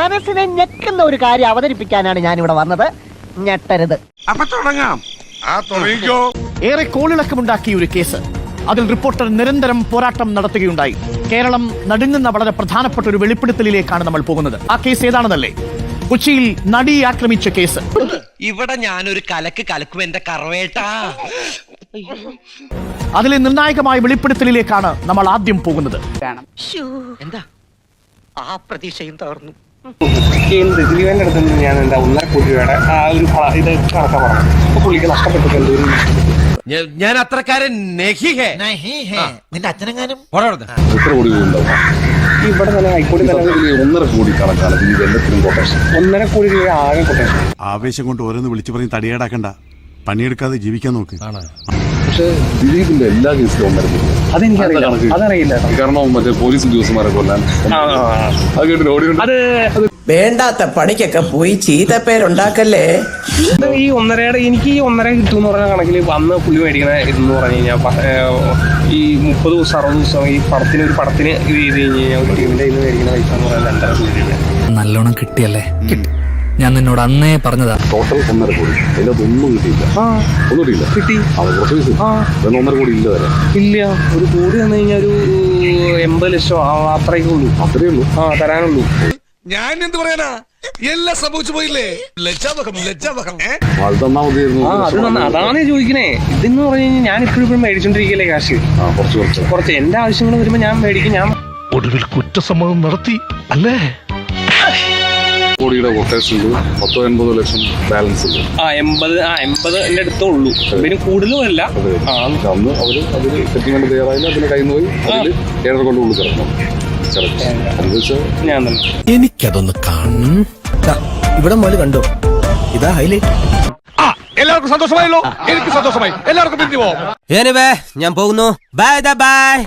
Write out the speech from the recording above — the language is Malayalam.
മനസ്സിനെ ഞെക്കുന്ന ഒരു കാര്യം അവതരിപ്പിക്കാനാണ് ഞാൻ ഇവിടെ വന്നത്. ഞെട്ടരുത്. അപ്പൊ തുടങ്ങാം. തുടങ്ങിക്കോ. ഏറെ കോളിളക്കമുണ്ടാക്കിയ ഒരു കേസ്. അതിൽ റിപ്പോർട്ടർ നിരന്തരം പോരാട്ടം നടത്തുകയുണ്ടായി. കേരളം നടുങ്ങുന്ന വളരെ പ്രധാനപ്പെട്ട ഒരു വെളിപ്പെടുത്തലിലേക്കാണ് നമ്മൾ പോകുന്നത്. ആ കേസ് ഏതാണെന്നല്ലേ? കൊച്ചിയിൽ നടിയെ ആക്രമിച്ച കേസ്. ഇവിടെ ഞാനൊരു കലക്കും എന്റെ കറവേട്ടാ. അതിലെ നിർണായകമായ വെളിപ്പെടുത്തലിലേക്കാണ് നമ്മൾ ആദ്യം പോകുന്നത്. എന്താ ആ പ്രതീക്ഷയും തകർന്നു. ദിലീപന്റെ അടുത്ത് ഞാൻ എന്താ 1.5 കോടി രൂപയുടെ ആ ഒരു ഇത് കണക്കാ പറഞ്ഞു. അപ്പൊ പുള്ളിക്ക് നഷ്ടപ്പെട്ടിട്ടുണ്ട്. ഞാൻ അത്രക്കാരൻ നിന്റെ അച്ഛനെങ്ങാനും എത്ര കോടി ഉണ്ടാവും? ഇവിടെ തന്നെ ഹൈക്കോടതി 1.5 കോടി കണക്കാണ് ദിലീപ് എല്ലാത്തിനും കൊട്ടേഷൻ. 1.5 കോടി രൂപ ആകെ കൊട്ടേഷൻ. ആവേശം കൊണ്ട് ഓരോന്ന് വിളിച്ചു പറഞ്ഞ് തടിയേടാക്കണ്ട. പണിയെടുക്കാതെ ജീവിക്കാൻ നോക്ക്. പക്ഷേ ദിലീപിന്റെ എല്ലാ കേസിലും 1.5 കോടി. അതെനിക്കറിയില്ല. അതറിയില്ല കാരണം മറ്റേ പോലീസ് ഉദ്യോഗസ്ഥന്മാരെ കൊല്ലാൻ അത് കേട്ടിട്ട് ഓടി. വേണ്ടാത്ത പണിക്കൊക്കെ പോയി ചീത്തപ്പേരുണ്ടാക്കല്ലേ. ഈ 1.5 എനിക്ക് ഈ 1.5 കിട്ടുമെന്ന് പറഞ്ഞ കണക്കിൽ വന്ന് പുള്ളി മേടിക്കണ ഇതെന്ന് പറഞ്ഞു കഴിഞ്ഞാൽ ഈ 30 ദിവസം 60 ദിവസം ഈ പടത്തിന് ഇത് ചെയ്ത് കഴിഞ്ഞ് കഴിഞ്ഞാൽ ഒരു ടീമിന്റെ ഇന്ന് മേടിക്കുന്ന പൈസ എന്ന് പറഞ്ഞാൽ 2.5 കോടി രൂപ. നല്ലോണം കിട്ടിയല്ലേ? ഞാൻ നിന്നോട് അന്നേ പറഞ്ഞതാ. ടോട്ടൽ 1.5 കോടി. അതിനകത്ത് ഒന്നും കിട്ടിയില്ല. ഒന്നും കിട്ടിയില്ല. കിട്ടി. കുറച്ച് പൈസ 1.5 കോടി ഇല്ല വരെ. ഇല്ല. 1 കോടി വന്നു കഴിഞ്ഞാൽ ഒരു 80 ലക്ഷം അത്രയൊക്കെ ഉള്ളൂ. അത്രയേ ഉള്ളൂ തരാനുള്ളൂ. ഞാൻ എന്ത് പറയാനാ? എല്ലാം സംഭവിച്ചു പോയില്ലേ? ലജ്ജാവഹം. അത് തന്നാ മതിയായിരുന്നു. അതാണ് ചോദിക്കണേ. ഇതെന്ന് പറഞ്ഞു കഴിഞ്ഞാൽ ഞാൻ ഇപ്പോഴും മേടിച്ചോണ്ടിരിക്കല്ലേ കാശ്. കുറച്ച് എന്റെ ആവശ്യങ്ങൾ വരുമ്പോ ഞാൻ മേടിക്കും. ഞാൻ ഒടുവിൽ കുറ്റസമ്മതം നടത്തി അല്ലേ? കോടിയുടെ കൊട്ടേഷൻ 80 ലക്ഷം ബാലൻസ് ഉണ്ട്. 80 എന്റെ അടുത്തേ ഉള്ളൂ. പിന്നെ കൂടുതലുമല്ല. അന്ന് അവര് അതിന് സെറ്റിൽമെന്റ് തയ്യാറായില്ല. അതിന് കയ്യിൽ നിന്ന് പോയി അതിൽ 7.5 കൊണ്ട് ഉള്ളിൽ കിടക്കണം. ഞാൻ തന്നെ എനിക്കതൊന്ന് കാണണം. ഇവിടെ മോല് കണ്ടോ? ഇതാ ഹൈലൈറ്റ്. എല്ലാവർക്കും സന്തോഷമായല്ലോ. എനിക്ക് സന്തോഷമായി. എല്ലാവർക്കും പിരിഞ്ഞു പോവാം. ഞാൻ പോകുന്നു. Bye bye.